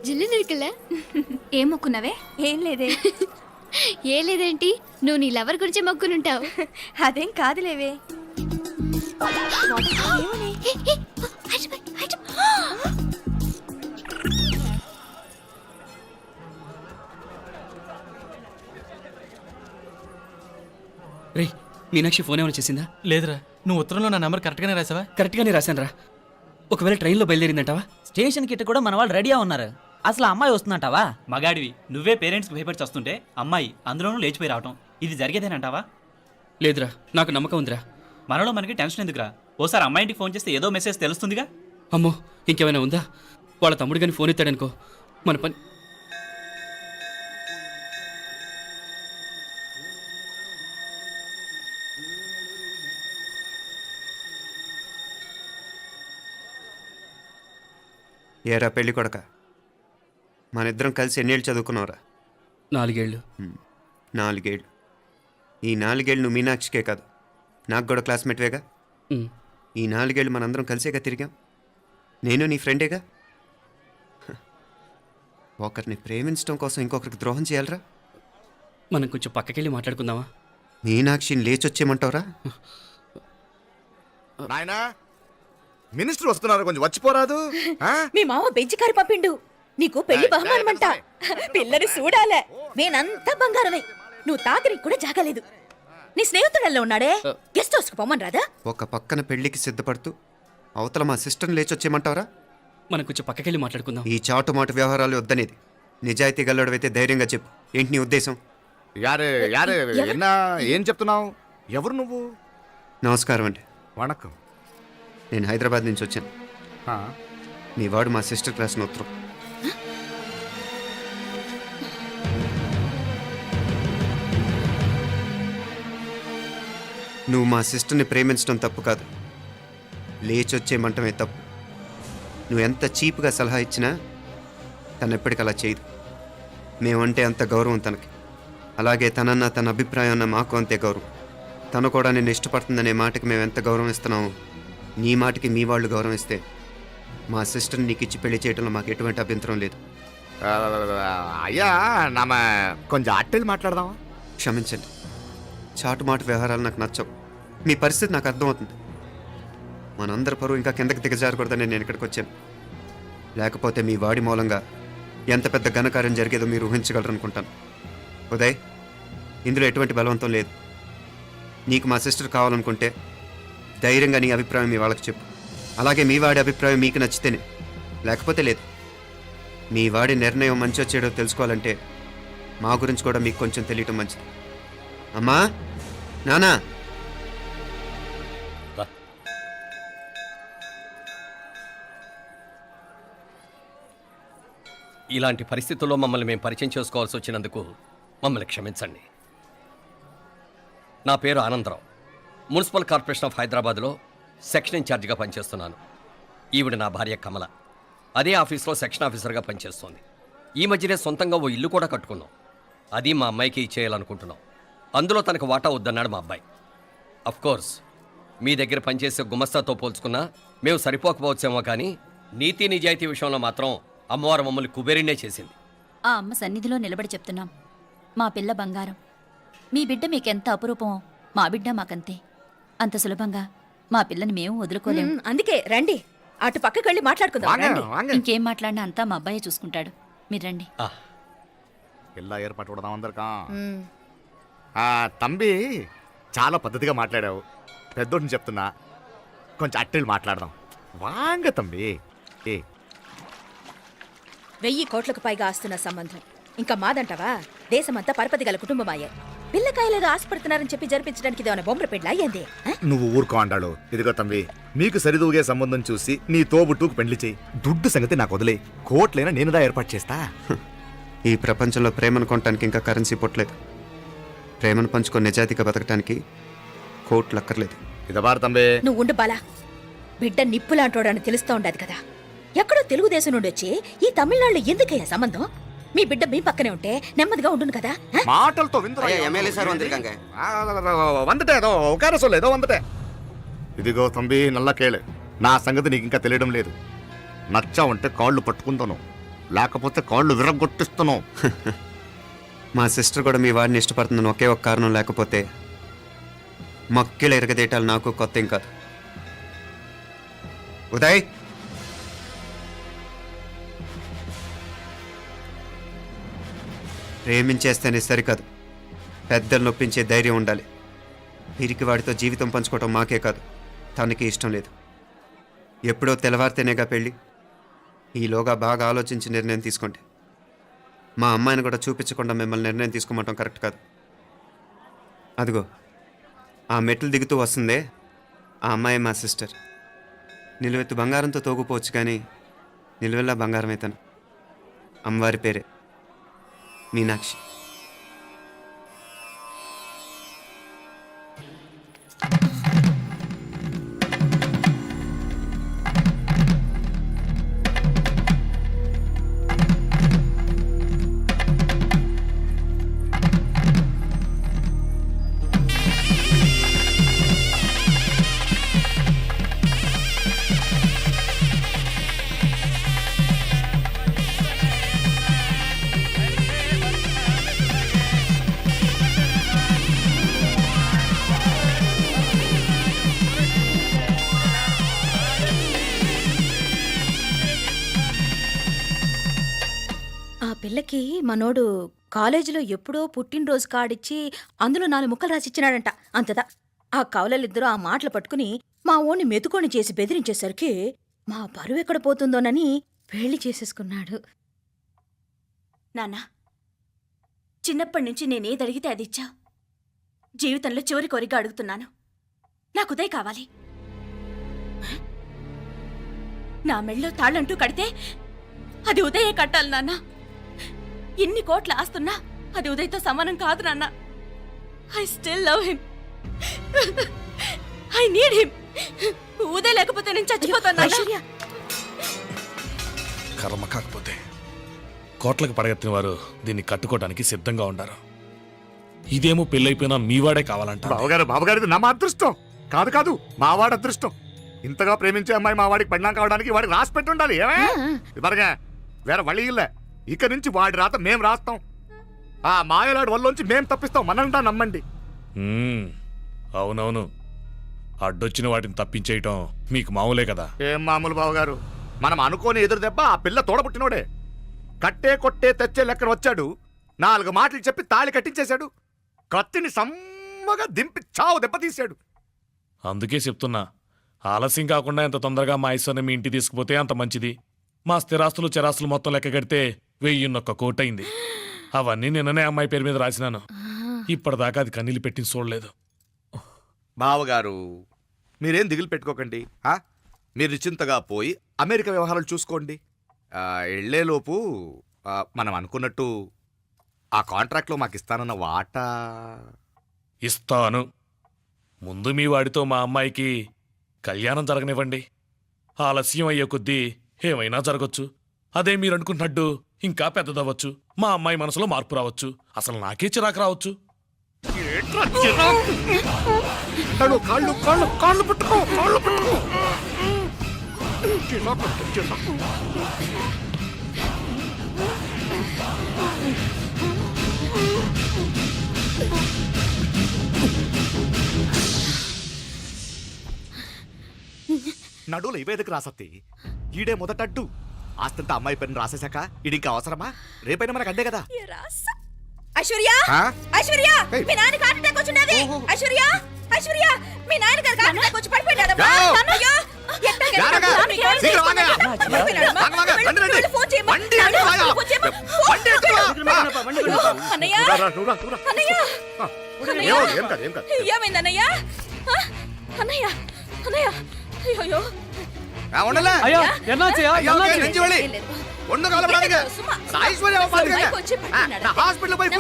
జిల్లు నిరుకులే ఏం మొక్కున్నావే? ఏం లేదే. ఏ లేదేంటి, నువ్వు నీ లవర్ గురించి మొక్కునుంటావు. అదేం కాదులేవే. రే మీనాక్షి ఫోన్ ఏమైనా చేసిందా? లేదురా. నువ్వు ఉత్తరంలో నా నెంబర్ కరెక్ట్గానే రాసావా? కరెక్ట్గానే రాశాను రా. ఒకవేళ ట్రైన్లో బయలుదేరిందంటావా? స్టేషన్ కిட்ட కూడా మన వాళ్ళు రెడీగా ఉన్నారు. అసలు అమ్మాయి వస్తుందంటావా? మగాడివి నువ్వే పేరెంట్స్కి భయపడి వస్తుంటే అమ్మాయి అందులోనూ లేచిపోయి రావటం ఇది జరిగేదేనంటావా? లేదురా, నాకు నమ్మకం ఉందిరా. మనలో మనకి టెన్షన్ ఎందుకురా? ఓసారి అమ్మాయింటికి ఫోన్ చేస్తే ఏదో మెసేజ్ తెలుస్తుందిగా. అమ్మో ఇంకేమైనా ఉందా? వాళ్ళ తమ్ముడు కానీ ఫోన్ ఎత్తాడనుకో మన పని. ఏరా పెళ్ళి కొడక, మన ఇద్దరం కలిసి ఎన్నేళ్ళు చదువుకున్నావురా? 4 ఏళ్ళు. 4 ఏళ్ళు. ఈ 4 ఏళ్ళు నువ్వు మీనాక్షికే కాదు, నాకు కూడా క్లాస్మేట్వేగా. ఈ 4 ఏళ్ళు మనందరం కలిసేగా తిరిగాం. నేను నీ ఫ్రెండేగా. ఒకరిని ప్రేమించడం కోసం ఇంకొకరికి ద్రోహం చేయాలరా? మనం కొంచెం పక్కకెళ్ళి మాట్లాడుకుందామా? మీనాక్షిని లేచొచ్చేయమంటావురా? నాయనా మినిస్టర్ వస్తున్నారు, కొంచెం వచ్చిపోరాదు. మీ మామ బెంచి కారు పంపిండు, నీకు పెళ్లి బహుమానమంట. పిల్లని చూడాలే, నేనంతా బంగారమే. నువ్వు తాకరికి కూడా జాగలేదు. నీ స్నేహితుడల్లో ఉన్నాడే, గెస్ట్ హౌస్ కు పొమ్మని రాదా? ఒక పక్కన పెళ్లికి సిద్ధపడుతూ అవతల మా సిస్టర్ని లేచొచ్చేయమంటావురా? మనం కొంచెం పక్కకెళ్ళి మాట్లాడుకుందాం. ఈ చాటుమాటు వ్యవహారాలు వద్దనేది. నిజాయితీ గల్లడవైతే ధైర్యంగా చెప్పు, ఏంటి నీ ఉద్దేశం? యారే యారే ఎన్నా ఏం చెప్తున్నావు? ఎవరు నువ్వు? నమస్కారం అండి. వణకం. నేను హైదరాబాద్ నుంచి వచ్చాను. మీ వాడు మా సిస్టర్ క్లాస్ని ఉత్తరం. నువ్వు మా సిస్టర్ని ప్రేమించడం తప్పు కాదు, లేచొచ్చేయమంటమే తప్పు. నువ్వు ఎంత చీప్గా సలహా ఇచ్చినా తను ఎప్పటికీ అలా చేయదు. మేమంటే అంత గౌరవం తనకి, అలాగే తనన్న తన అభిప్రాయం అన్న మాకు అంతే గౌరవం. తను కూడా నేను ఇష్టపడుతుందనే మాటకి మేము ఎంత గౌరవం ఇస్తున్నామో నీ మాటకి మీ వాళ్ళు గౌరవం ఇస్తే మా సిస్టర్ని నీకు ఇచ్చి పెళ్లి చేయడంలో మాకు ఎటువంటి అభ్యంతరం లేదు. అయ్యా నామ కొంచెం అట్టెలు మాట్లాడదామా? క్షమించండి, చాటుమాటు వ్యవహారాలు నాకు నచ్చవు. మీ పరిస్థితి నాకు అర్థమవుతుంది. మనందరి పరువు ఇంకా కిందకి దిగజారకూడదని నేను ఇక్కడికి వచ్చాను. లేకపోతే మీ వాడి మూలంగా ఎంత పెద్ద ఘనకార్యం జరిగేదో మీరు ఊహించగలరు అనుకుంటాను. ఉదయ్, ఇందులో ఎటువంటి బలవంతం లేదు. నీకు మా సిస్టర్ కావాలనుకుంటే ధైర్యంగా నీ అభిప్రాయం మీ వాళ్ళకి చెప్పు. అలాగే మీ వాడి అభిప్రాయం మీకు నచ్చితేనే, లేకపోతే లేదు. మీ వాడి నిర్ణయం మంచో చెడో తెలుసుకోవాలంటే మా గురించి కూడా మీకు కొంచెం తెలియటం మంచిది. అమ్మా, నానా, ఇలాంటి పరిస్థితుల్లో మమ్మల్ని మేము పరిచయం చేసుకోవాల్సి వచ్చినందుకు మమ్మల్ని క్షమించండి. నా పేరు ఆనందరావు. మున్సిపల్ కార్పొరేషన్ ఆఫ్ హైదరాబాద్లో సెక్షన్ ఇన్ఛార్జిగా పనిచేస్తున్నాను. ఈవిడ నా భార్య కమల. అదే ఆఫీస్లో సెక్షన్ ఆఫీసర్గా పనిచేస్తోంది. ఈ మధ్యనే సొంతంగా ఓ ఇల్లు కూడా కట్టుకున్నాం. అది మా అమ్మాయికి ఇచ్చేయాలనుకుంటున్నాం. అందులో తనకు వాటా వద్దన్నాడు మా అబ్బాయి. అఫ్కోర్స్ మీ దగ్గర పనిచేసే గుమస్తాతో పోల్చుకున్నా మేము సరిపోకపోవచ్చేమో, కానీ నీతి నిజాయితీ విషయంలో మాత్రం అమ్మవారు మమ్మల్ని కుబేరినే చేసింది. ఆ అమ్మ సన్నిధిలో నిలబడి చెప్తున్నాం, మా పిల్ల బంగారం. మీ బిడ్డ మీకెంత అపురూపమో మా బిడ్డ మాకంతే. అంత సులభంగా మా పిల్లని మేము వదులుకోలేము. అందుకే రండి, అటు పక్కకి వెళ్ళి మాట్లాడుకుందాం. రండి. ఇంకేం మాట్లాడినా అంతా మా అబ్బాయే చూసుకుంటాడు. మీరు రండి. ఎలా ఏర్పాటు కొడదాం అందరికా. తంబి చాలా పద్ధతిగా మాట్లాడావు. పెద్దోడిని చెప్తున్నా, కొంచెం అట్టెలు మాట్లాడదాం. వాంగ తంబి. 1000 కోట్లకు పైగా ఆస్తున్న సంబంధం ఇంకా మాదంటావా? దేశమంతా పరపతి గల కుటుంబమాయే. పిల్లకాయలేదో ఆశపడుతున్నారని చెప్పి జరిపించడానికి ఇదేమైనా బొమ్మర పెళ్ళి అయ్యింది? నువ్వు ఊరుకో అంటాడు. ఇదిగో తంబి, మీకు సరిదూగే సంబంధం చూసి నీ తోబుట్టుకు పెళ్లి చేయి. దుడ్డు సంగతి నాకు వదిలే, కోట్లైనా నేనుదా ఏర్పాటు చేస్తా. ఈ ప్రపంచంలో ప్రేమను కొనటానికి ఇంకా కరెన్సీ పుట్టలేదు. ప్రేమను పంచుకొని నిజాయితీగా బతకటానికి కోట్లు అక్కర్లేదు. ఇదబారు తంబే. నువ్వు ఉండు బాలా, బిడ్డ నిప్పులాంటోడని తెలుస్తూ ఉండదు కదా. ఎక్కడో తెలుగుదేశం నుండి వచ్చి ఈ తమిళనాడులో ఎందుకయ్యా సంబంధం? మీ బిడ్డ మీ పక్కనే ఉంటే నెమ్మదిగా ఉండును కదా. మాటలతో ఇదిగో తంబి, నల్ల కేళే, నా సంగతి నీకు ఇంకా తెలియడం లేదు. నచ్చా ఉంటే కాళ్ళు పట్టుకుంటాను. లేకపోతే కాళ్ళు విరగొట్టిస్తున్నావు. మా సిస్టర్ కూడా మీ వాడిని ఇష్టపడుతుందని ఒకే ఒక కారణం లేకపోతే మక్కిల ఎరగదేయటాలు నాకు కొత్త ఏం కాదు. ఉదయ్, ప్రేమించేస్తేనే సరికాదు, పెద్దలు నొప్పించే ధైర్యం ఉండాలి. వీరికి వాడితో జీవితం పంచుకోవటం మాకే కాదు, తనకి ఇష్టం లేదు. ఎప్పుడో తెల్లవారితేనేగా పెళ్ళి. ఈలోగా బాగా ఆలోచించి నిర్ణయం తీసుకోండి. మా అమ్మాయిని కూడా చూపించకుండా మిమ్మల్ని నిర్ణయం తీసుకోమంటాం కరెక్ట్ కాదు. అదిగో ఆ మెట్లు దిగుతూ వస్తుందే, ఆ అమ్మాయి మా సిస్టర్. నిలువెత్తు బంగారంతో తోగుపోవచ్చు కానీ నిలువెల్లా బంగారం అవుతాను. అమ్మవారి పేరే మీనాక్షి. ఆ పిల్లకి మనోడు కాలేజీలో ఎప్పుడో పుట్టినరోజు కార్డిచ్చి అందులో 4 ముక్కలు రాసిచ్చినాడంట. అంతదా ఆ కవలలిద్దరూ ఆ మాటలు పట్టుకుని మా ఓణ్ణి మెతుకొని చేసి బెదిరించేసరికి మా పరువు ఎక్కడ పోతుందోనని పెళ్లి చేసేసుకున్నాడు. నాన్న, చిన్నప్పటి నుంచి నేనేది అడిగితే అది ఇచ్చావు. జీవితంలో చివరి కోరిక అడుగుతున్నాను. నాకు ఉదయ్ కావాలి. నా మెళ్ళో తాళ్ళంటూ కడితే అది ఉదయే కట్టాలి నాన్న. ఎన్ని కోట్ల ఆస్తున్నా అది ఉదయ్తో సమానం కాదు నాన్న. I still love him. I need him. Uday లేకపోతే నేను చచ్చిపోతాను నాన్న. కర్మ కాకపోతే కోట్లకు పడగెత్తిన వారు దీన్ని కట్టుకోవడానికి సిద్ధంగా ఉండారు. ఇదేమో పెళ్ళైపోయినా మీవాడే కావాలంట. బావగారు నా మా అదృష్టం కాదు కాదు, మావాడి అదృష్టం. ఇంతగా ప్రేమించే అమ్మాయి మా వాడికి పెళ్ళాం కావడానికి వాడికి రాసి పెట్టి ఉండాలి. ఇవరగా వేరే వళ్ళి ఇల్లే. ఇక నుంచి వాడి రాత మేం రాస్తాం. ఆ మాయలాడు వల్లోంచి మేం తప్పిస్తాం. మనల్ని నమ్మండి. అవునవును, అడ్డొచ్చిన వాటిని తప్పించేయటం మీకు మామూలే కదా. ఏం మామూలు బావగారు, మనం అనుకోని ఎదురు దెబ్బ ఆ పిల్ల తోడబుట్టినోడే. కట్టే కొట్టే తెచ్చే లెక్కన వచ్చాడు. 4 మాటలు చెప్పి తాళి కట్టించేశాడు. కత్తిని సమ్మగా దింపి చావు దెబ్బతీశాడు. అందుకే చెప్తున్నా, ఆలస్యం కాకుండా ఎంత తొందరగా మా ఐశ్వర్యం మీ ఇంటికి తీసుకుపోతే అంత మంచిది. మా స్థిరాస్తులు చిరాస్తులు మొత్తం లెక్క కడితే 1001 కోటయింది. అవన్నీ నిన్ననే అమ్మాయి పేరు మీద రాసినాను. ఇప్పటిదాకా అది కన్నీళ్ళు పెట్టి చూడలేదు. బావగారు మీరేం దిగులు పెట్టుకోకండి. మీరు నిశ్చింతగా పోయి అమెరికా వ్యవహారాలు చూసుకోండి. వెళ్లేలోపు మనం అనుకున్నట్టు ఆ కాంట్రాక్ట్లో మాకు ఇస్తానన్న వాటా ఇస్తాను. ముందు మీ వాడితో మా అమ్మాయికి కళ్యాణం జరగనివ్వండి. ఆలస్యం అయ్యే కొద్దీ ఏమైనా జరగచ్చు. అదే మీరు అనుకుంటున్నట్టు ఇంకా పెద్దదవ్వచ్చు. మా అమ్మాయి మనసులో మార్పు రావచ్చు. అసలు నాకే చిరాకు రావచ్చు. నడువులు ఇవేదకు రాసత్తి. ఈడే మొదటడ్డు. ఆస్తంతా అమ్మాయి పేరుని రాసేశాక ఈడింకా అవసరమా? రేపైనా మనకు అడ్డే కదా. ఐశ్వర్య, ఐశ్వర్య, మీ నాన్న హార్ట్ అటాక్ వచ్చినది. ఐశ్వర్య, ఐశ్వర్య, మీ నాన్న గారు హార్ట్ అటాక్ వచ్చి పడిపోయాడు. అన్నయ్య, ఏమైందన్నయ్య? అన్నయ్య, అన్నయ్య, అయ్యో హాస్పిటల్ పోయి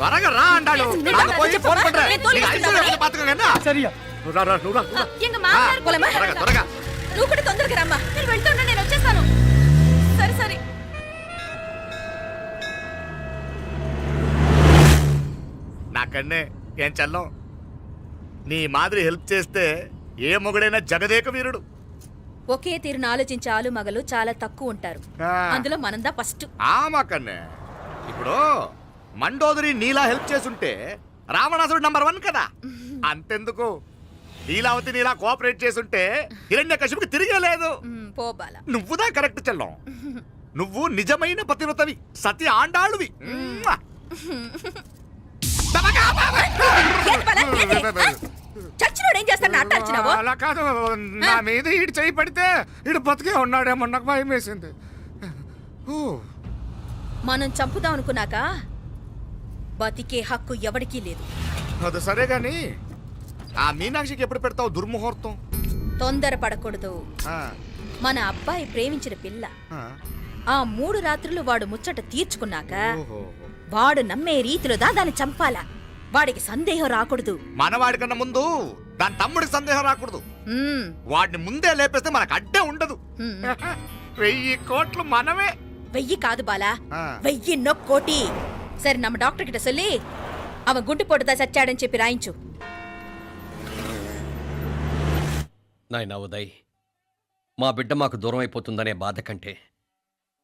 త్వరగా రా అంటాడు. త్వరగా నువ్వు కూడా తొందరగా రమ్మా. నేను వెళ్తున్నా, నేను వచ్చేస్తాను. సరే సరే. కన్నే ఏం చల్లం నీ మాదిరి హెల్ప్ చేస్తే ఏ మొగుడైనా జగదేక వీరుడు. ఒకే తీరున ఆలోచించే ఆలు మగలు చాలా తక్కువ ఉంటారు. ఆ. అందులో మనందా ఫస్ట్. మా కన్నే ఇప్పుడు మండోదరి నీలా హెల్ప్ చేసుంటే రావణాసుడు నంబర్ 1 కదా. అంతెందుకు లీలావతి నీలా కోఆపరేట్ చేసుంటే హిరణ్యకశిపుకి తిరిగే లేదు. పోబాల నువ్వుదా కరెక్ట్ చెల్లం. నువ్వు నిజమైన పతివ్రతవి, సతి ఆండాళువి. చచ్చినోడు ఏం చేస్తాడు అట్టాచినావు? అలా కాదు, నా మీద ఈడు చేయి పడితే ఈడు బతికే ఉన్నాడేమో నాకు భయం వేసింది. మనం చంపుదాం అనుకున్నాక బతికే హక్కు ఎవరికీ లేదు. అది సరే గాని ఆ మీనాక్షికి ఎప్పుడు పెడతావు దుర్ముహూర్తం? తొందరపడకూడదు. ఆ, మన అబ్బాయి ప్రేమించిన పిల్ల ఆ. ఆ 3 రాత్రులు వాడు ముచ్చట తీర్చుకున్నాక ఓహో. వాడు నమ్మే రీతిలో దాన్ని చంపాలా. వాడికి సందేహం రాకూడదు. మనవాడి కన్నా ముందు దాని తమ్ముడికి సందేహం రాకూడదు. మ్మ్. వాడిని ముందే లేపేస్తే మనకు అడ్డే ఉండదు. 1000 కోట్లు మనమే. 1000 కాదు బాలా, ఆ. 1000 కోటి. సరే நம்ம డాక్టర్ కిட்ட சொல்லி அவன் గుండు పొట్టుదా చచ్చాడని చెప్పి రాయించు. నాయనా ఉదయ్, మా బిడ్డ మాకు దూరం అయిపోతుందనే బాధ కంటే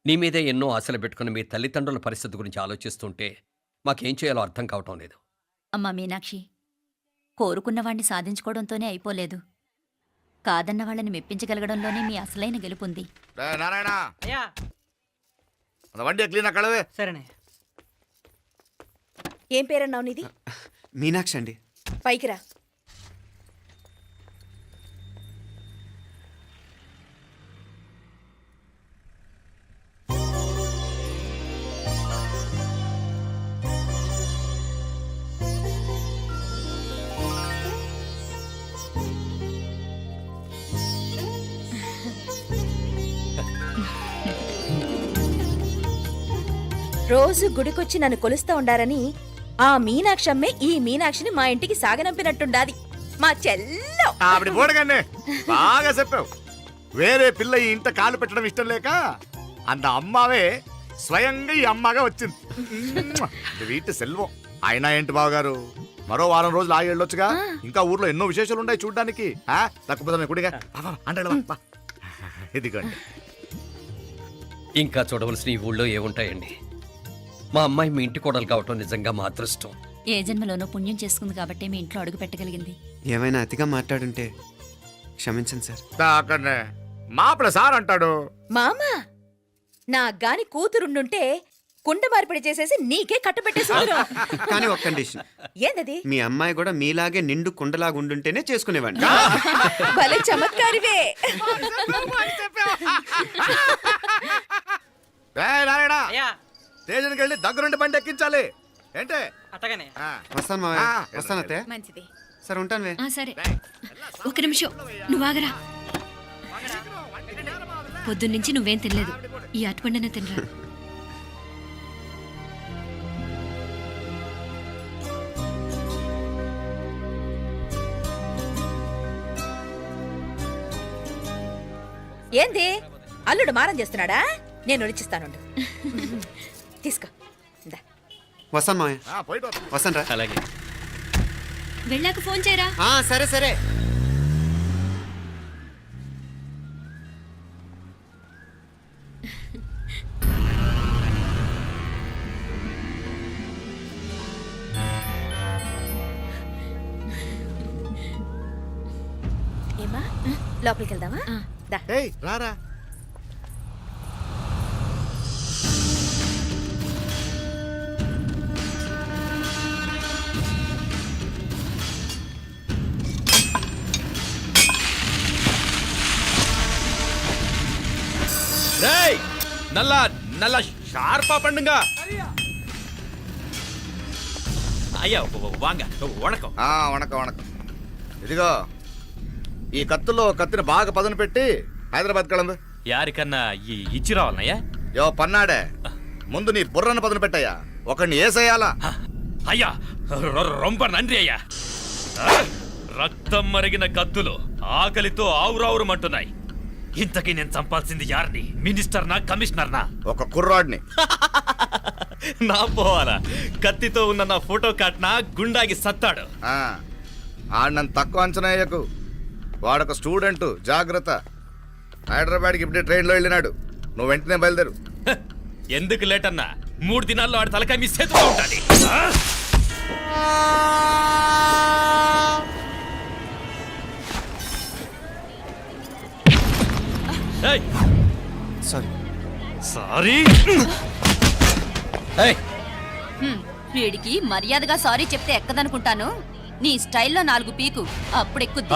నీ మీదే ఎన్నో ఆశలు పెట్టుకుని మీ తల్లిదండ్రుల పరిస్థితి గురించి ఆలోచిస్తుంటే మాకేం చేయాలో అర్థం కావటం లేదు. అమ్మా మీనాక్షి, కోరుకున్నవాణ్ణి సాధించుకోవడంతోనే అయిపోలేదు. కాదన్న వాళ్ళని మెప్పించగలగడంలోనే మీ అసలైన గెలుపుంది. నారాయణ వండి క్లీన్ అక్కడవే. సరేనే. ఏం పేరన్నావు నీది? మీనాక్షి అండి. పైకి రా. రోజు గుడికొచ్చి నన్ను కొలుస్తా ఉండారని ఆ మీనాక్షమ్మే ఈ మీనాక్షిని మా ఇంటికి సాగనంపినట్టుండాది. మా చెల్లో ఆవిడ పోడగానే బాగా చెప్పావు. వేరే పిల్ల ఈ ఇంట కాలు పెట్టడం ఇష్టం లేక అంత అమ్మావే స్వయంగా ఈ అమ్మగా వచ్చింది. వీటి సెల్వం. అయినా ఏంటి బావగారు, మరో వారం రోజులు ఆగి వెళ్ళొచ్చుగా. ఇంకా ఊర్లో ఎన్నో విశేషాలు ఉన్నాయి చూడ్డానికి. తక్కువ కుడిగా అంటే ఇదిగోండి. ఇంకా చూడవలసిన ఈ ఊళ్ళో ఏముంటాయండి? మా అమ్మాయి మీ ఇంటి కోడలు కావటం నిజంగా మా అదృష్టం. ఏ జన్మలోనో పుణ్యం చేసుకుంది కాబట్టి మీ ఇంట్లో అడుగు పెట్టగలిగింది. ఏమైనా అతిగా మాట్లాడుంటే క్షమించండి సార్. అక్కడనే మాపల సార్ అంటాడు. మామా నా గాని కూతురుండుంటే కుండ మార్పిడి చేసేసి నీకే కట్టబెట్టేసి కానీ ఒక కండిషన్. ఏందది? మీ అమ్మాయి కూడా మీలాగే నిండు కుండలాగా ఉండుంటేనే చేసుకునేవాడిని. భలే చమత్కారివే. నారాయణ స్టేషన్కి వెళ్ళి దగ్గరుండి బండి ఎక్కించాలి. ఏంటే అట్టగానే. వస్తాను మావయ్య. వస్తాను అత్తే. మంచిది. సరే ఉంటాను వే. సరే ఒక నిమిషం నువ్వు ఆగరా. పొద్దున్నుంచి నువ్వేం తినలేదు. ఈ అటుపండనే తినరా. ఏంది అల్లుడు మారం చేస్తున్నాడా? నేను ఒలిచిస్తాను. తీసుకో. ఇందా. వస్తాను మావయ్య. పోయిట్ వస్తాను రా. అలాగే. వెళ్ళాక ఫోన్ చేయరా. సరే సరే. ఏమా లోపలికి వెళ్దామా? దా. ఏయ్ రారా. రేయ్ నల్ల నల్ల షార్పా పండుగ. అయ్యా వాంగ వణకం. వణకం వణకం. ఇదిగో ఈ కత్తుల్లో కత్తిని బాగా పదును పెట్టి హైదరాబాద్ కళందు. యారికన్నా ఇచ్చి రావాలన్నయ్యా? యో పన్నాడే, ముందు నీ బుర్రను పదును పెట్టయ్యా. ఒకడిని ఏసేయాలా? అయ్యా రొంప నంది అయ్యా. రక్తం మరిగిన కత్తులు ఆకలితో ఆవురావురమంటున్నాయి. ఇంతకీ నేను చంపాల్సింది యారిని? మినిస్టర్నా కమిషనర్నా? ఒక కుర్రాడిని. నా పోవాలా కత్తితో ఉన్న నా ఫోటో కాట్నా గుండాగి సత్తాడు. ఆడినంత తక్కువ అంచనా వేయకు. వాడొక స్టూడెంట్, జాగ్రత్త. హైదరాబాద్కి ఇప్పుడే ట్రైన్లో వెళ్ళినాడు. నువ్వు వెంటనే బయలుదేరు. ఎందుకు లేట్ అన్నా? 3 దినాల్లో ఆడి తలకాయ మీ చేతిలో ఉండాలి. సారీ. సారీ. వీడికి మర్యాదగా సారీ చెప్తే ఎక్కదనుకుంటాను. నీ స్టైల్లో 4 పీకు, అప్పుడు ఎక్కుద్ది.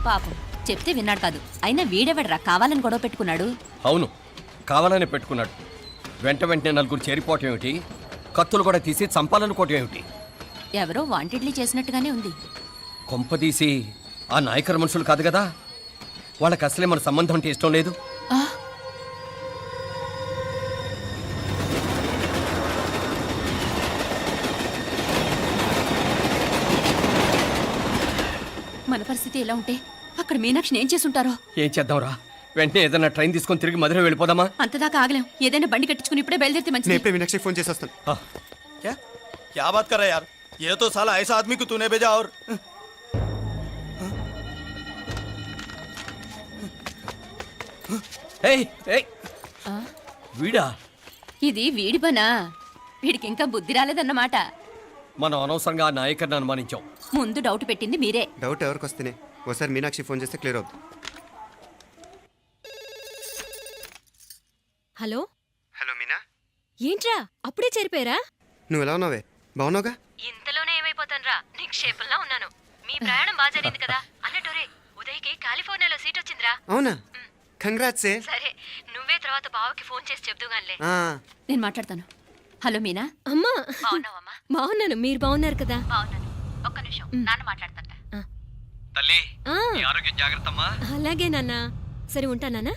పాపం చెప్తే విన్నాడు కాదు. అయినా వీడెవడరా కావాలని గొడవ పెట్టుకున్నాడు? అవును, కావాలనే పెట్టుకున్నాడు. వెంటనే 4 చేరిపోవటం ఏమిటి, కత్తులు కూడా తీసి చంపాలనుకోవటం ఏమిటి? ఎవరో వాంటెడ్లీ చేసినట్టుగానే ఉంది. కొంపదీసి ఆ నాయకర్ మనుషులు కాదు కదా? వాళ్ళకి అసలే మన సంబంధం అంటే ఇష్టం లేదు. మన పరిస్థితి ఎలా ఉంటే అక్కడ మీనాక్షిని ఏం చేసుంటారో. ఏం చేద్దాంరా? వెంటనే ఏదైనా ట్రైన్ తీసుకొని తిరిగి మధుర వెళ్ళిపోదామా? అంతదాకా ఆగలేం. ఏదైనా బండి కట్టించుకుని ఇప్పుడే బయలుదేరితే మంచిది. నేను మీనాక్షికి ఫోన్ చేసేస్తాను. क्या बात कर रहा है यार? ये तो साला ऐसा आदमी को तूने भेजा और వీడా? ఇది వీడి పనా? వీడికి ఇంకా బుద్ధి రాలేదన్నమాట. మనం అనవసరంగా ఆ నాయకర్ని అనుమానించాం. ముందు డౌట్ పెట్టింది మీరే. డౌట్ ఎవరికి వస్తేనే ఒకసారి మీనాక్షి ఫోన్ చేస్తే క్లియర్ అవుతుంది. హలో హలో మీనా, ఏంట్రా అప్పుడే చేరిపోయారా? నువ్వు ఎలా ఉన్నావే? బాగున్నావుగా? ఇంతలోనే ఏమైపోతానరా, నిక్షేపంలా ఉన్నాను. మీ ప్రయాణం బాగా జరిగింది కదా? అన్నట్టురే ఉదయ్కి కాలిఫోర్నియాలో సీట్ వచ్చిందిరా. అవునా? కంగ్రాట్స్. సరే నువ్వే తర్వాత బావకి ఫోన్ చేసి చెప్దుగానిలే. నేను మాట్లాడతాను. హలో మీనా. అమ్మా బాగున్నావమ్మా? బాగున్నాను, మీరు బాగున్నారు కదా? బాగున్నాను. ఒక్క నిమిషం, నాన్న మాట్లాడతాట. తల్లి, ఆరోగ్యం జాగ్రత్తమ్మా. అలాగే నాన్న. సరే ఉంటానా?